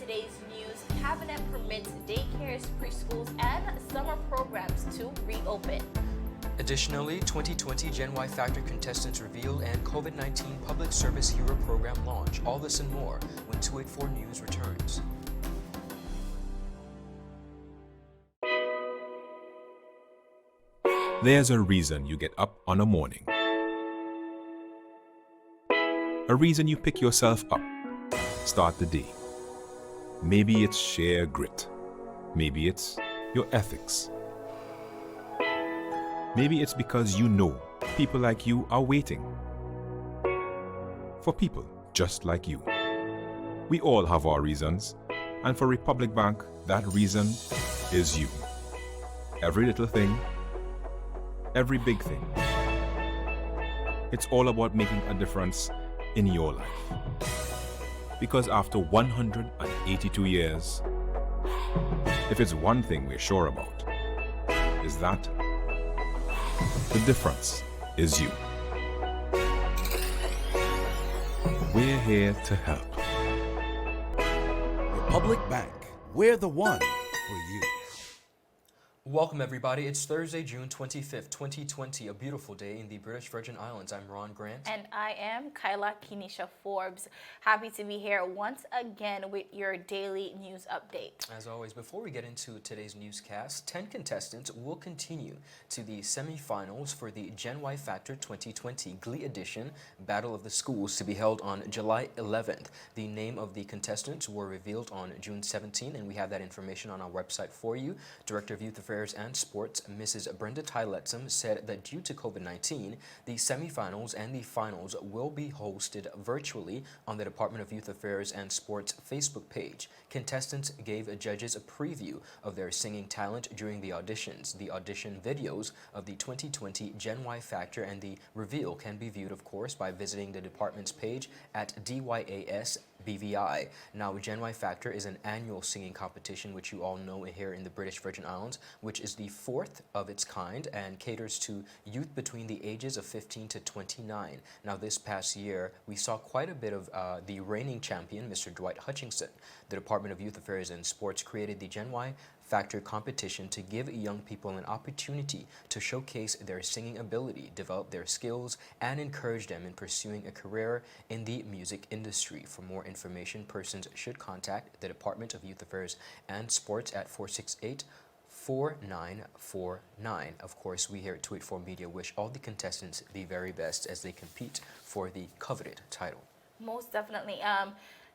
today's news, Cabinet permits daycares, preschools, and summer programs to reopen. Additionally, 2020 Gen Y Factor contestants revealed and COVID-19 Public Service Hero Program launch. All this and more when 284 News returns. There's a reason you get up on a morning. A reason you pick yourself up, start the day. Maybe it's sheer grit. Maybe it's your ethics. Maybe it's because you know people like you are waiting for people just like you. We all have our reasons, and for Republic Bank, that reason is you. Every little thing, every big thing. It's all about making a difference in your life. Because after 182 years, if it's one thing we're sure about, is that the difference is you. We're here to help. Republic Bank, we're the one for you. Welcome everybody. It's Thursday, June 25th, 2020, a beautiful day in the British Virgin Islands. I'm Ron Grant. And I am Kyla Kenisha Forbes. Happy to be here once again with your daily news update. As always, before we get into today's newscast, 10 contestants will continue to the semifinals for the Gen Y Factor 2020 Glee Edition Battle of the Schools to be held on July 11th. The name of the contestants were revealed on June 17th, and we have that information on our website for you. Director of Youth Affairs and Sports, Mrs. Brenda Tyletsum, said that due to COVID-19, the semifinals and the finals will be hosted virtually on the Department of Youth Affairs and Sports Facebook page. Contestants gave judges a preview of their singing talent during the auditions. The audition videos of the 2020 Gen Y Factor and the reveal can be viewed, of course, by visiting the department's page at DYAS BVI. Now, Gen Y Factor is an annual singing competition, which you all know here in the British Virgin Islands, which is the fourth of its kind and caters to youth between the ages of 15 to 29. Now, this past year, we saw quite a bit of the reigning champion, Mr. Dwight Hutchinson. The Department of Youth Affairs and Sports created the Gen Y Factor competition to give young people an opportunity to showcase their singing ability, develop their skills, and encourage them in pursuing a career in the music industry. For more information, persons should contact the Department of Youth Affairs and Sports at 468-4949. Of course, we here at 284 Media wish all the contestants the very best as they compete for the coveted title. Most definitely.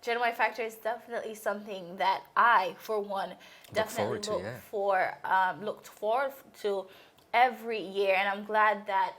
Gen Y Factor is definitely something that I, for one, definitely looked forward to every year, and I'm glad that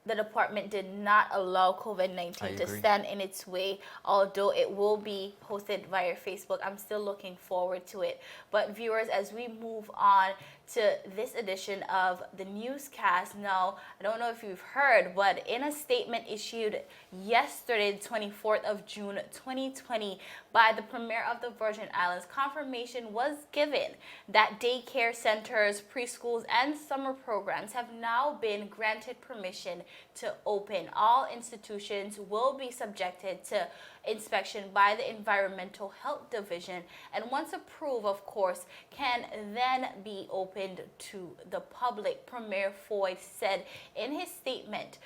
the department did not allow COVID-19 to stand in its way. Although it will be hosted via Facebook, I'm still looking forward to it. But viewers, as we move on to this edition of the newscast, now, I don't know if you've heard, but in a statement issued yesterday, the 24th of June 2020, by the Premier of the Virgin Islands, confirmation was given that daycare centers, preschools, and summer programs have now been granted permission to open. All institutions will be subjected to inspection by the Environmental Health Division, and once approved, of course, can then be opened to the public. Premier Foy said in his statement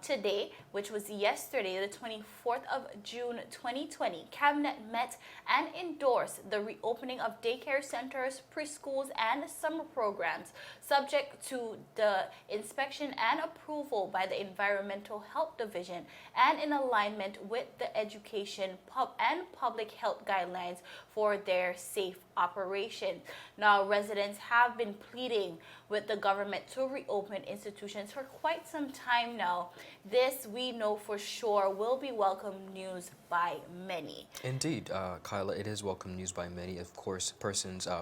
today, which was yesterday, the 24th of June 2020, Cabinet met and endorsed the reopening of daycare centers, preschools, and summer programs, subject to the inspection and approval by the Environmental Health Division and in alignment with the education and public health guidelines for their safe operation. Now, residents have been pleading with the government to reopen institutions for quite some time now. This, we know for sure, will be welcome news by many. Indeed, Kyla, it is welcome news by many. Of course,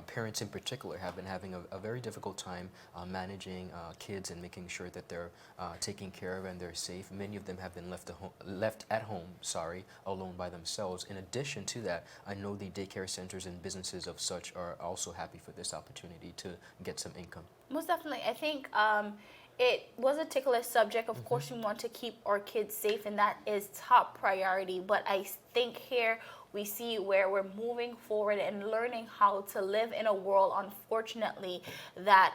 parents in particular, have been having a very difficult time managing kids and making sure that they're taken care of and they're safe. Many of them have been left at home, alone by themselves. In addition to that, I know the daycare centers and businesses of such are also happy for this opportunity to get some income. Most definitely. I think it was a ticklish subject. Of course, we want to keep our kids safe, and that is top priority. But I think here we see where we're moving forward and learning how to live in a world, unfortunately, that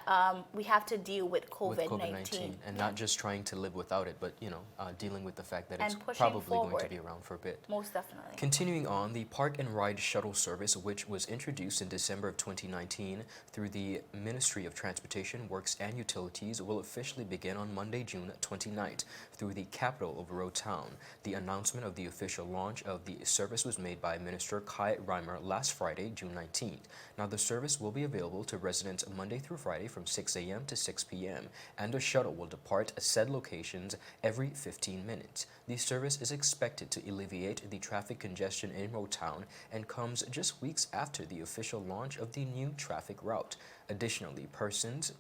we have to deal with COVID-19. And not just trying to live without it, but, dealing with the fact that it's pushing probably forward. going to be around for a bit. Most definitely. Continuing on, the Park and Ride shuttle service, which was introduced in December of 2019 through the Ministry of Transportation, Works and Utilities, will officially begin on Monday, June 29th through the capital of Road Town. The announcement of the official launch of the service was made by Minister Kai Reimer last Friday, June 19th. Now, the service will be available to residents Monday through Friday from 6 a.m. to 6 p.m., and the shuttle will depart said locations every 15 minutes. The service is expected to alleviate the traffic congestion in Road Town and comes just weeks after the official launch of the new traffic route. Additionally, persons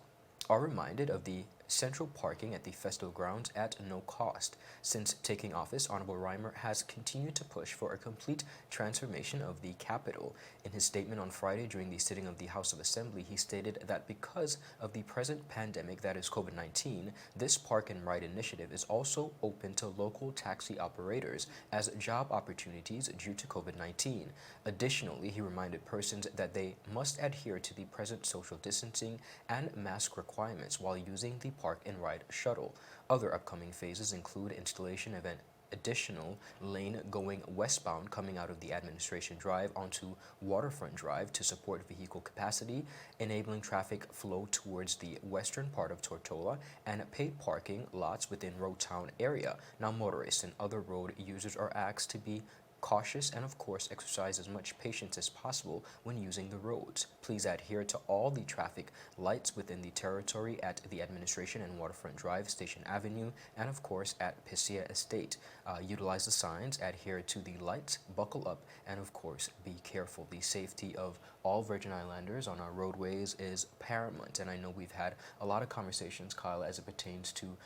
are reminded of the central parking at the festival grounds at no cost. Since taking office, Honorable Reimer has continued to push for a complete transformation of the capital. In his statement on Friday during the sitting of the House of Assembly, he stated that because of the present pandemic, that is COVID-19, this park and ride initiative is also open to local taxi operators as job opportunities due to COVID-19. Additionally, he reminded persons that they must adhere to the present social distancing and mask requirements while using the park and ride shuttle. Other upcoming phases include installation of an additional lane going westbound coming out of the Administration Drive onto Waterfront Drive to support vehicle capacity, enabling traffic flow towards the western part of Tortola, and paid parking lots within Road Town area. Now, motorists and other road users are asked to be cautious and, of course, exercise as much patience as possible when using the roads. Please adhere to all the traffic lights within the territory at the Administration and Waterfront Drive, Station Avenue, and, of course, at Piscia Estate. Utilize the signs, adhere to the lights, buckle up, and, of course, be careful. The safety of all Virgin Islanders on our roadways is paramount, and I know we've had a lot of conversations, Kyle, as it pertains to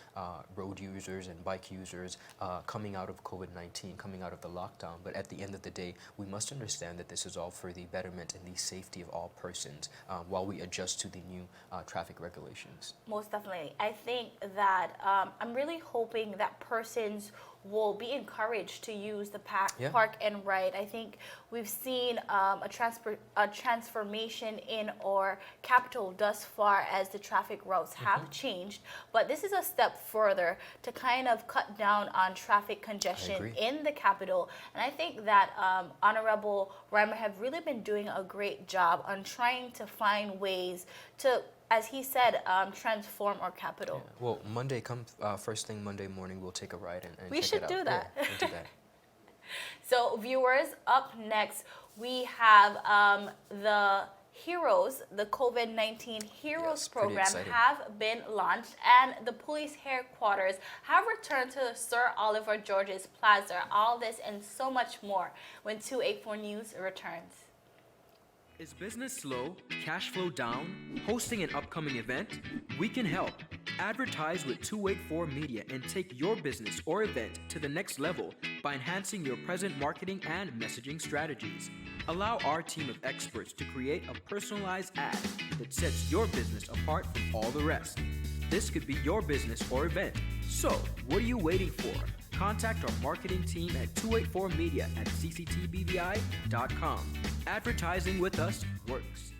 road users and bike users coming out of COVID-19, coming out of the lockdown. But at the end of the day, we must understand that this is all for the betterment and the safety of all persons while we adjust to the new traffic regulations. Most definitely. I think that I'm really hoping that persons will be encouraged to use the park and ride. I think we've seen a transformation in our capital thus far as the traffic routes have changed, but this is a step further to kind of cut down on traffic congestion in the capital. And I think that Honorable Reimer have really been doing a great job on trying to find ways to, as he said, transform our capital. Yeah. Well, first thing Monday morning, we'll take a ride and we check should it out. do that. Yeah, we'll do that. So, viewers, up next we have the Heroes, the COVID-19 Heroes program have been launched, and the police headquarters have returned to the Sir Oliver George's Plaza. All this and so much more when 284 News returns. Is business slow, cash flow down, hosting an upcoming event? We can help. Advertise with 284 Media and take your business or event to the next level by enhancing your present marketing and messaging strategies. Allow our team of experts to create a personalized ad that sets your business apart from all the rest. This could be your business or event. So, what are you waiting for? Contact our marketing team at 284media@cctbvi.com. Advertising with us works.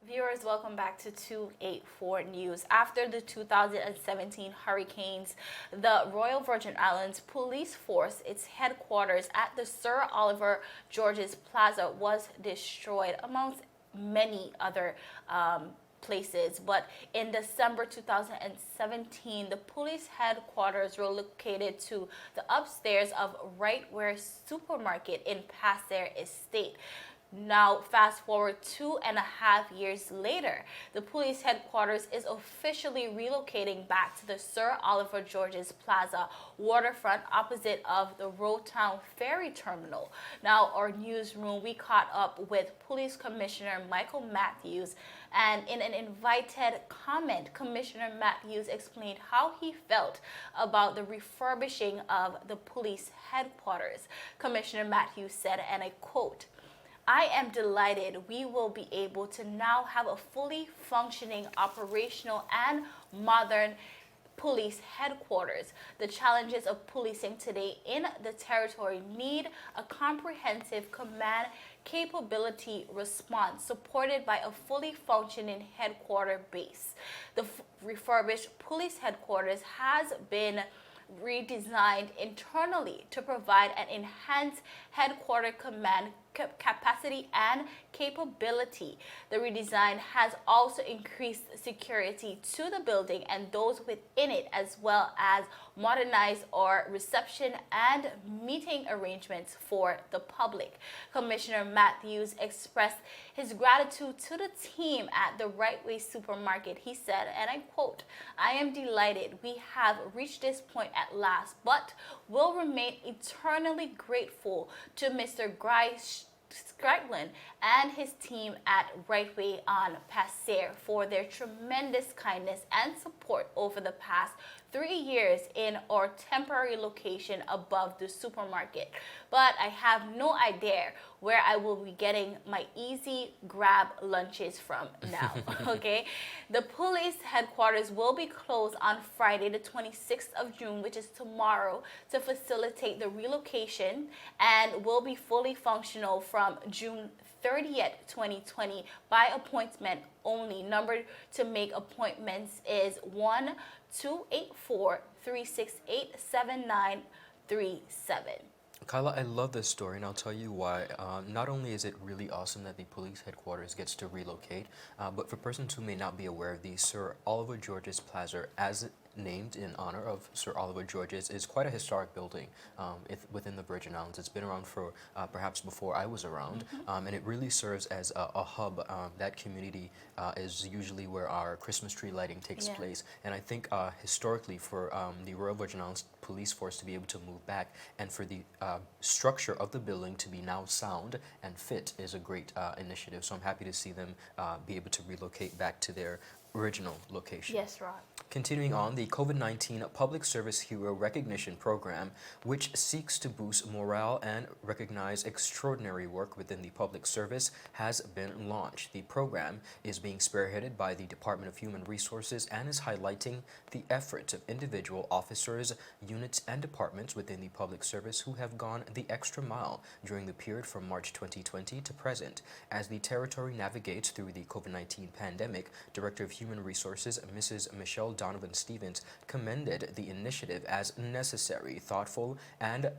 Viewers, welcome back to 284 News. After the 2017 hurricanes, the Royal Virgin Islands Police Force, its headquarters at the Sir Oliver George's Plaza, was destroyed, amongst many other places. But in December 2017, the police headquarters were located to the upstairs of Right Where Supermarket in Passer Estate. Now, fast forward 2.5 years later, the police headquarters is officially relocating back to the Sir Oliver George's Plaza waterfront opposite of the Road Town Ferry Terminal. Now, our newsroom, we caught up with Police Commissioner Michael Matthews, and in an invited comment, Commissioner Matthews explained how he felt about the refurbishing of the police headquarters. Commissioner Matthews said, and I quote, "I am delighted we will be able to now have a fully functioning, operational, and modern police headquarters. The challenges of policing today in the territory need a comprehensive command capability response supported by a fully functioning headquarter base. The refurbished police headquarters has been redesigned internally to provide an enhanced headquarter command capacity and capability. The redesign has also increased security to the building and those within it, as well as modernized our reception and meeting arrangements for the public. Commissioner Matthews expressed his gratitude to the team at the Right Way Supermarket. He said, and I quote, "I am delighted we have reached this point at last, but will remain eternally grateful to Mr. Grice Scraglin and his team at Right Way on Passer for their tremendous kindness and support over the past 3 years in our temporary location above the supermarket. But I have no idea where I will be getting my easy grab lunches from now." Okay, the police headquarters will be closed on Friday the 26th of June, which is tomorrow, to facilitate the relocation, and will be fully functional from June 30th, 2020 by appointment only. Number to make appointments is 1-284-368-7937. Kyla, I love this story, and I'll tell you why. Not only is it really awesome that the police headquarters gets to relocate, but for persons who may not be aware of the Sir Oliver George's Plaza, as named in honor of Sir Oliver George's, is quite a historic building within the Virgin Islands. It's been around for perhaps before I was around, and it really serves as a hub. That community is usually where our Christmas tree lighting takes place, and I think historically for the Royal Virgin Islands Police Force to be able to move back and for the structure of the building to be now sound and fit is a great initiative. So I'm happy to see them be able to relocate back to their original location. Yes, Rod. Continuing on, the COVID-19 Public Service Hero Recognition Program, which seeks to boost morale and recognize extraordinary work within the public service, has been launched. The program is being spearheaded by the Department of Human Resources and is highlighting the efforts of individual officers, units, and departments within the public service who have gone the extra mile during the period from March 2020 to present. As the territory navigates through the COVID-19 pandemic, Director of Human Resources, Mrs. Michelle Donovan Stevens, commended the initiative as necessary, thoughtful, and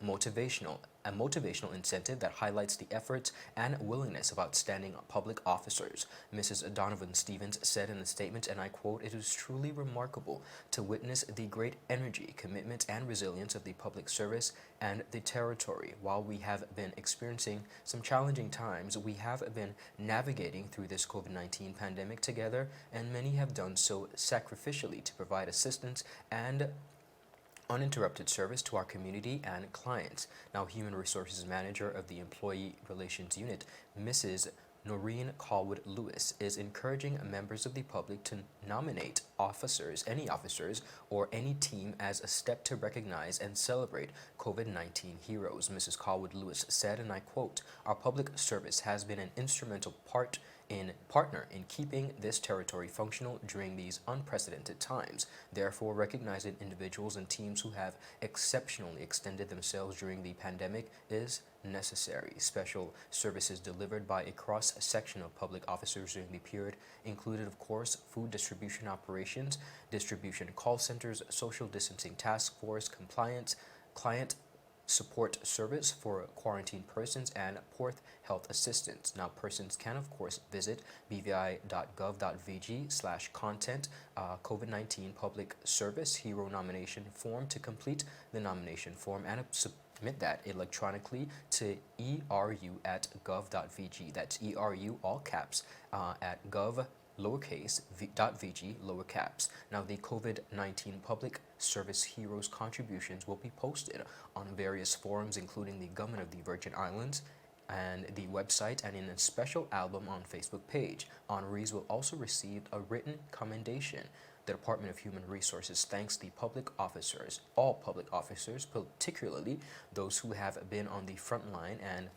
motivational. A motivational incentive that highlights the efforts and willingness of outstanding public officers. Mrs. Donovan Stevens said in a statement, and I quote, "It is truly remarkable to witness the great energy, commitment, and resilience of the public service and the territory. While we have been experiencing some challenging times, we have been navigating through this COVID-19 pandemic together, and many have done so sacrificially to provide assistance and uninterrupted service to our community and clients." Now, Human Resources Manager of the Employee Relations Unit, Mrs. Noreen Callwood Lewis, is encouraging members of the public to nominate officers, any officers, or any team as a step to recognize and celebrate COVID-19 heroes. Mrs. Callwood Lewis said, and I quote, "Our public service has been an instrumental partner in keeping this territory functional during these unprecedented times. Therefore, recognizing individuals and teams who have exceptionally extended themselves during the pandemic is necessary." Special services delivered by a cross-section of public officers during the period included, of course, food distribution operations, distribution call centers, social distancing task force, compliance, client support service for quarantined persons, and port health assistance. Now, persons can, of course, visit bvi.gov.vg/content COVID-19 Public Service Hero Nomination Form to complete the nomination form and submit that electronically to eru@gov.vg. That's eru, all caps, at gov lowercase .vg lower caps. Now, the COVID-19 Public Service Heroes contributions will be posted on various forums, including the Government of the Virgin Islands and the website, and in a special album on Facebook page. Honorees will also receive a written commendation. The Department of Human Resources thanks the public officers, all public officers, particularly those who have been on the front line and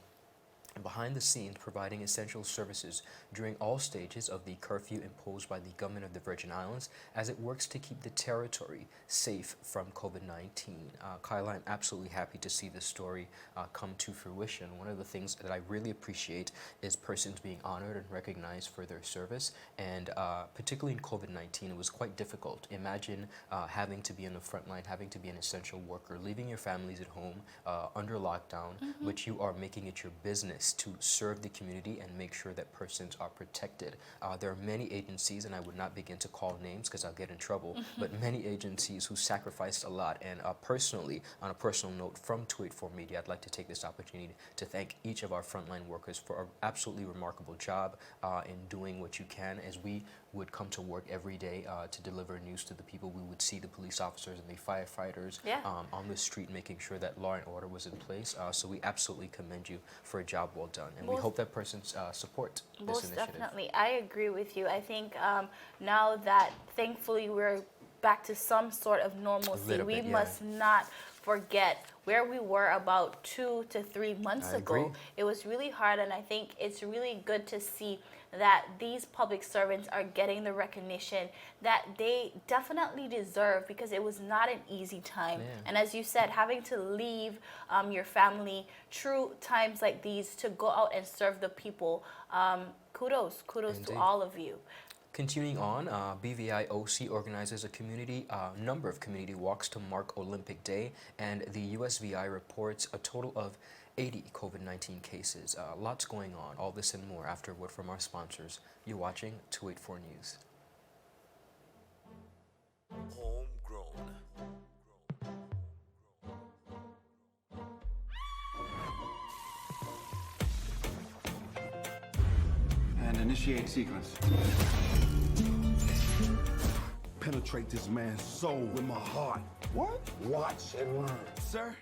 behind the scenes providing essential services during all stages of the curfew imposed by the government of the Virgin Islands as it works to keep the territory safe from COVID-19. Kyla, I'm absolutely happy to see this story come to fruition. One of the things that I really appreciate is persons being honored and recognized for their service, and particularly in COVID-19, it was quite difficult. Imagine having to be on the front line, having to be an essential worker, leaving your families at home under lockdown, but you are making it your business to serve the community and make sure that persons are protected. There are many agencies, and I would not begin to call names because I'll get in trouble, but many agencies who sacrificed a lot. And personally, on a personal note, from 284 Media, I'd like to take this opportunity to thank each of our frontline workers for an absolutely remarkable job in doing what you can. As we would come to work every day to deliver news to the people, we would see the police officers and the firefighters on the street making sure that law and order was in place. So we absolutely commend you for a job well done, and we hope that persons support this Most initiative. definitely. I agree with you. I think now that thankfully we're back to some sort of normalcy, we must not forget where we were about 2 to 3 months ago. It was really hard, and I think it's really good to see that these public servants are getting the recognition that they definitely deserve, because it was not an easy time. And as you said, having to leave your family through times like these to go out and serve the people, kudos Indeed. to all of you. Continuing on, BVIOC organizes a number of community walks to mark Olympic Day, and the USVI reports a total of 80 COVID-19 cases. Lots going on. All this and more after a word from our sponsors. You're watching 284 News. Homegrown. And initiate sequence. Penetrate this man's soul with my heart. What? Watch and learn. Sir?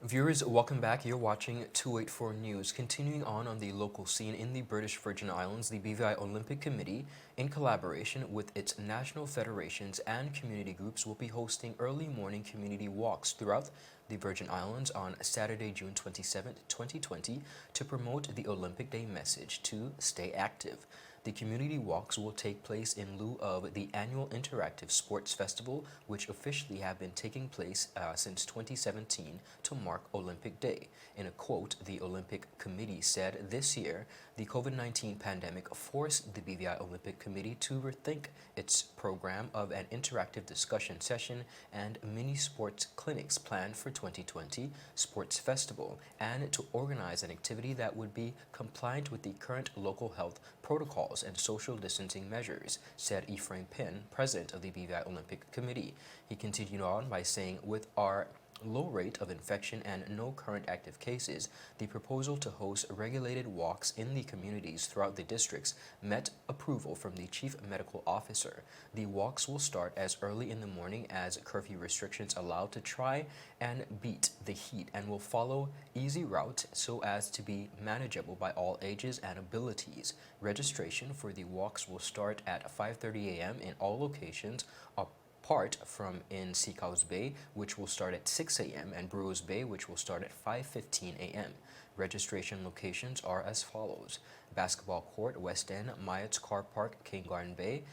Viewers, welcome back. You're watching 284 News. Continuing on the local scene in the British Virgin Islands, the BVI Olympic Committee, in collaboration with its national federations and community groups, will be hosting early morning community walks throughout the Virgin Islands on Saturday, June 27, 2020, to promote the Olympic Day message to stay active. The community walks will take place in lieu of the annual Interactive Sports Festival, which officially have been taking place since 2017 to mark Olympic Day. In a quote, the Olympic Committee said this year, the COVID-19 pandemic forced the BVI Olympic Committee to rethink its program of an interactive discussion session and mini sports clinics planned for 2020 Sports Festival, and to organize an activity that would be compliant with the current local health protocols and social distancing measures, said Ephraim Penn, president of the BVI Olympic Committee. He continued on by saying, with our low rate of infection and no current active cases, the proposal to host regulated walks in the communities throughout the districts met approval from the chief medical officer. The walks will start as early in the morning as curfew restrictions allow to try and beat the heat, and will follow easy route so as to be manageable by all ages and abilities. Registration for the walks will start at 5:30 a.m. in all locations, apart from in Seacows Bay, which will start at 6 a.m., and Brewers Bay, which will start at 5:15 a.m. Registration locations are as follows: Basketball Court, West End, Myatt's Car Park, King Garden Bay,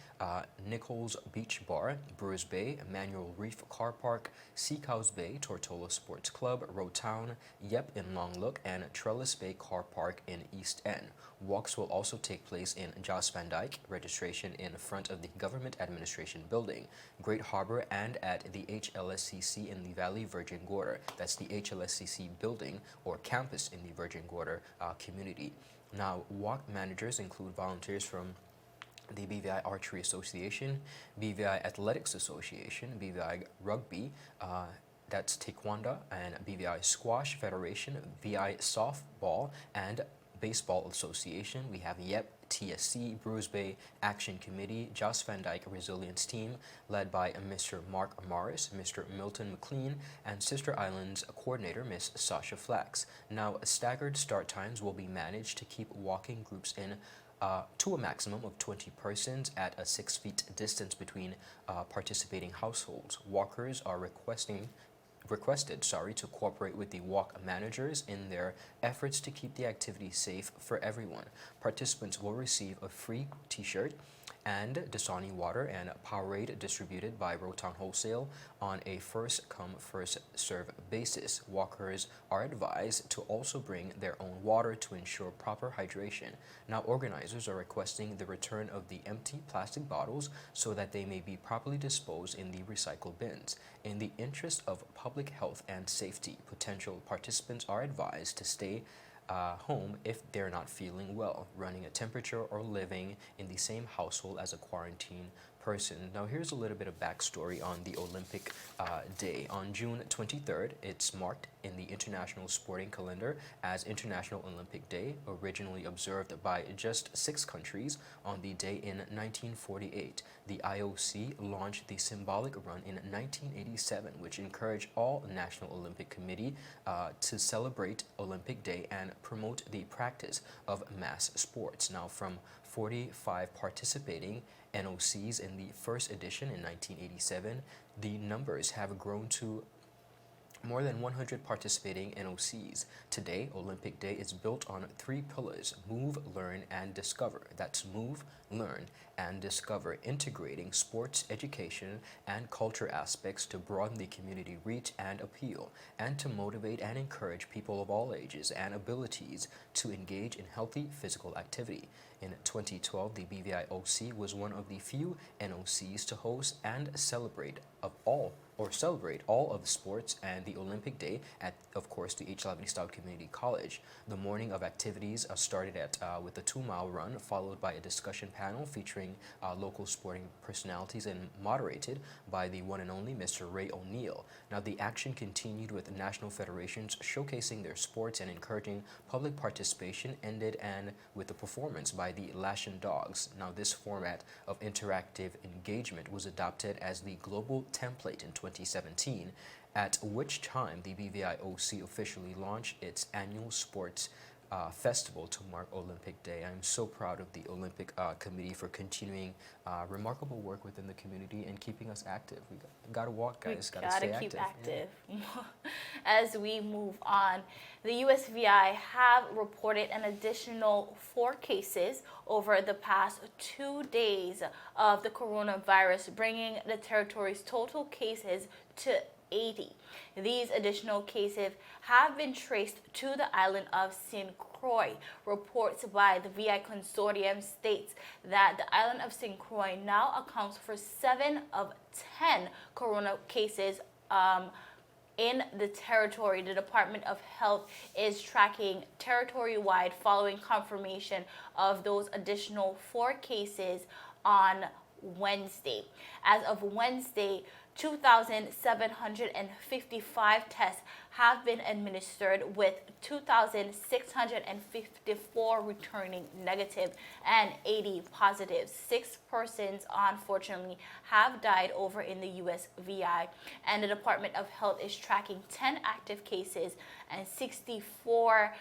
Nichols Beach Bar, Brewers Bay, Manual Reef Car Park, Seacows Bay, Tortola Sports Club, Rowtown, Yep in Long Look, and Trellis Bay Car Park in East End. Walks will also take place in Jos Van Dyke, registration in front of the Government Administration Building, Great Harbor, and at the HLSCC in the Valley Virgin Gorda. That's the HLSCC building or campus in the Virgin Gorda community. Now, walk managers include volunteers from the BVI Archery Association, BVI Athletics Association, BVI Rugby, that's Taekwondo, and BVI Squash Federation, VI Softball, and Baseball Association, we have YEP, TSC, Bruce Bay Action Committee, Joss Van Dyke Resilience Team, led by Mr. Mark Morris, Mr. Milton McLean, and Sister Islands Coordinator, Miss Sasha Flax. Now, staggered start times will be managed to keep walking groups in to a maximum of 20 persons at a 6 feet distance between participating households. Walkers are requested to cooperate with the walk managers in their efforts to keep the activity safe for everyone. Participants will receive a free t-shirt and Dasani water and Powerade distributed by Rotan Wholesale on a first-come, first-served basis. Walkers are advised to also bring their own water to ensure proper hydration. Now, organizers are requesting the return of the empty plastic bottles so that they may be properly disposed in the recycle bins. In the interest of public health and safety, potential participants are advised to stay home if they're not feeling well, running a temperature, or living in the same household as a quarantine person. Now, here's a little bit of backstory on the Olympic Day. On June 23rd, it's marked in the international sporting calendar as International Olympic Day, originally observed by just 6 countries on the day in 1948. The IOC launched the symbolic run in 1987, which encouraged all National Olympic Committee to celebrate Olympic Day and promote the practice of mass sports. Now, from 45 participating NOCs in the first edition in 1987, the numbers have grown to more than 100 participating NOCs. Today, Olympic Day is built on 3 pillars: move, learn, and discover. That's move, learn, and discover, integrating sports, education, and culture aspects to broaden the community reach and appeal, and to motivate and encourage people of all ages and abilities to engage in healthy physical activity. In 2012, the BVIOC was one of the few NOCs to host and celebrate all of the sports and the Olympic Day at, of course, the H. Lavely Stout Community College. The morning of activities started with a 2-mile run, followed by a discussion panel featuring local sporting personalities and moderated by the one and only Mr. Ray O'Neill. Now, the action continued with national federations showcasing their sports and encouraging public participation, ended and with a performance by the Lashin Dogs. Now, this format of interactive engagement was adopted as the global template in 2017, at which time the BVIOC officially launched its annual sports festival to mark Olympic Day. I'm so proud of the Olympic Committee for continuing remarkable work within the community and keeping us active. We got to walk, guys. Got to stay active. Keep active. Yeah. As we move on, the USVI have reported an additional 4 cases over the past 2 days of the coronavirus, bringing the territory's total cases to 80. These additional cases have been traced to the island of St. Croix. Reports by the VI Consortium states that the island of St. Croix now accounts for 7 of 10 corona cases in the territory. The Department of Health is tracking territory-wide following confirmation of those additional 4 cases on Wednesday. As of Wednesday, 2,755 tests have been administered, with 2,654 returning negative and 80 positive. 6 persons, unfortunately, have died over in the USVI, and the Department of Health is tracking 10 active cases, and 64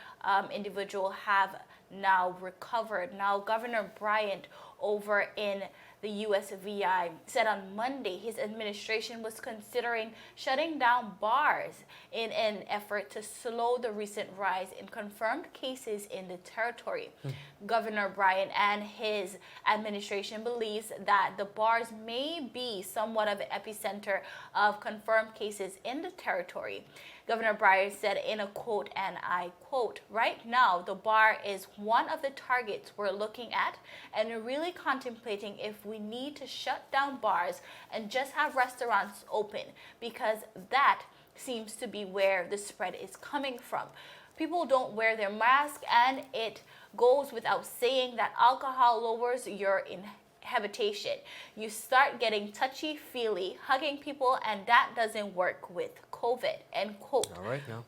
individuals have now recovered. Now, Governor Bryant over in the USVI said on Monday his administration was considering shutting down bars in an effort to slow the recent rise in confirmed cases in the territory. Governor Bryant and his administration believes that the bars may be somewhat of an epicenter of confirmed cases in the territory. Governor Bryant said in a quote, and I quote, "Right now, the bar is one of the targets we're looking at and are really contemplating if we need to shut down bars and just have restaurants open, because that seems to be where the spread is coming from. People don't wear their mask, and it goes without saying that alcohol lowers your inhabitation. You start getting touchy-feely, hugging people, and that doesn't work with COVID," end quote. All right, now.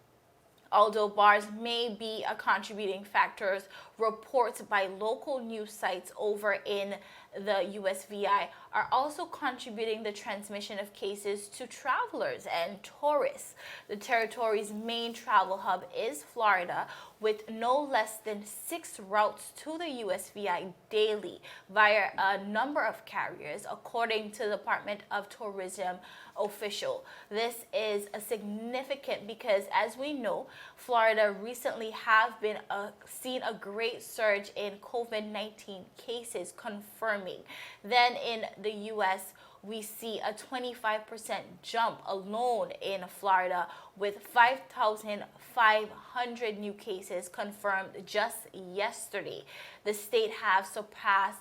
Although bars may be a contributing factor, reports by local news sites over in the USVI are also contributing the transmission of cases to travelers and tourists. The territory's main travel hub is Florida, with no less than 6 routes to the USVI daily via a number of carriers, according to the Department of Tourism official. This is a significant because, as we know, Florida recently have been seen a great surge in COVID-19 cases, confirming. Then in the U.S., we see a 25% jump alone in Florida, with 5,500 new cases confirmed just yesterday. The state has surpassed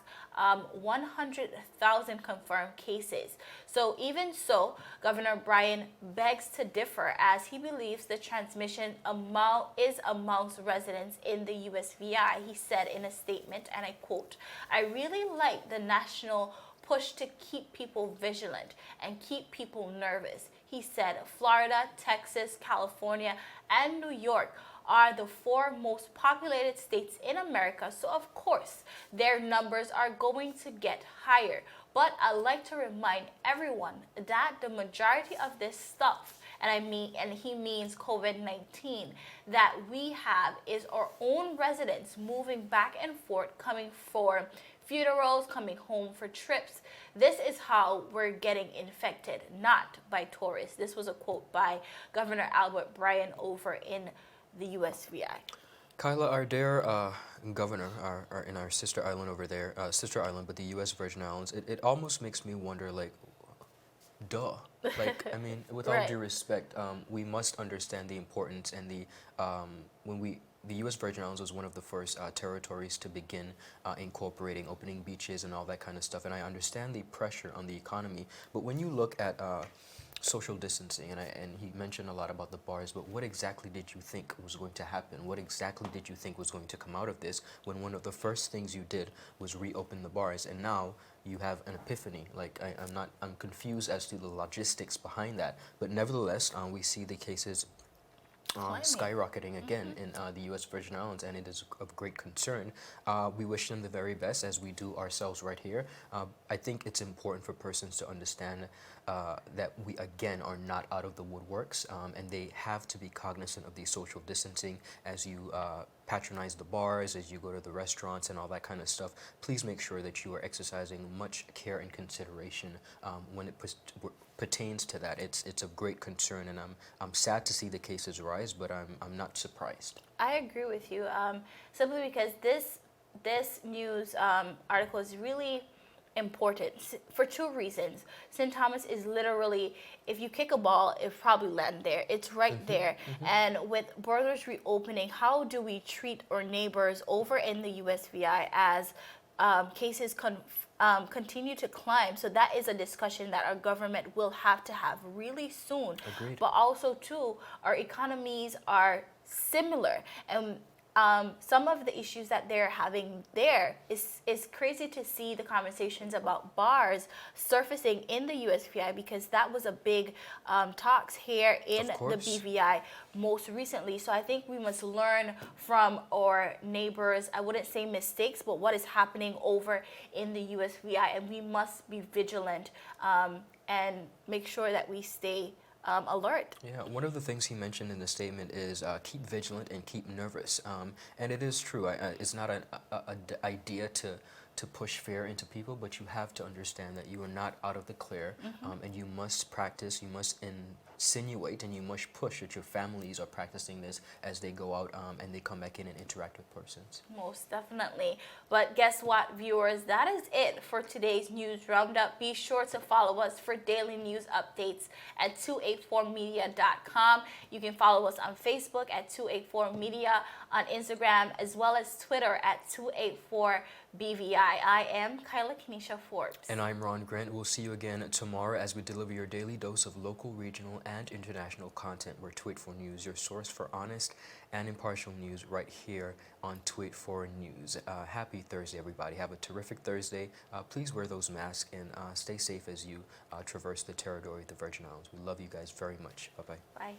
100,000 confirmed cases. So even so, Governor Bryan begs to differ, as he believes the transmission is amongst residents in the USVI. He said in a statement, and I quote, "I really like the national push to keep people vigilant and keep people nervous." He said Florida, Texas, California, and New York are the 4 most populated states in America, so of course their numbers are going to get higher. But I like to remind everyone that the majority of this stuff, and he means COVID-19, that we have is our own residents moving back and forth, coming for funerals, coming home for trips. This is how we're getting infected, not by tourists. This was a quote by Governor Albert Bryan over in the USVI. Kyla, our dear governor, in our sister island over there, sister island, but the U.S. Virgin Islands, it almost makes me wonder, like, duh. Like, I mean, with all due respect, we must understand the importance and the U.S. Virgin Islands was one of the first territories to begin incorporating opening beaches and all that kind of stuff. And I understand the pressure on the economy. But when you look at social distancing, and he mentioned a lot about the bars, but what exactly did you think was going to happen? What exactly did you think was going to come out of this when one of the first things you did was reopen the bars? And now you have an epiphany. Like, I'm confused as to the logistics behind that. But nevertheless, we see the cases skyrocketing again in the U.S. Virgin Islands, and it is of great concern. We wish them the very best, as we do ourselves right here. I think it's important for persons to understand that we, again, are not out of the woodworks, and they have to be cognizant of the social distancing as you patronize the bars, as you go to the restaurants and all that kind of stuff. Please make sure that you are exercising much care and consideration when it pertains to that. It's of great concern, and I'm sad to see the cases rise, but I'm not surprised. I agree with you, simply because this news article is really important for 2 reasons. St. Thomas is literally, if you kick a ball, it probably land there. It's right there. And with borders reopening, how do we treat our neighbors over in the USVI as cases continue to climb? So that is a discussion that our government will have to have really soon. Agreed. But also too, our economies are similar, and some of the issues that they're having there is crazy to see the conversations about bars surfacing in the USVI, because that was a big talks here in the BVI most recently. So I think we must learn from our neighbors. I wouldn't say mistakes, but what is happening over in the USVI, and we must be vigilant and make sure that we stay alert. Yeah, one of the things he mentioned in the statement is keep vigilant and keep nervous. And it is true. It's not an idea to push fear into people, but you have to understand that you are not out of the clear, and you must practice, you must insinuate, and you must push that your families are practicing this as they go out and they come back in and interact with persons. Most definitely. But guess what, viewers? That is it for today's news roundup. Be sure to follow us for daily news updates at 284media.com. You can follow us on Facebook at 284media, on Instagram, as well as Twitter at 284BVI. I am Kyla Kenesha Forbes. And I'm Ron Grant. We'll see you again tomorrow as we deliver your daily dose of local, regional, and international content. We're 284 News, your source for honest and impartial news right here on 284 News. Happy Thursday, everybody. Have a terrific Thursday. Please wear those masks and stay safe as you traverse the territory of the Virgin Islands. We love you guys very much. Bye-bye. Bye.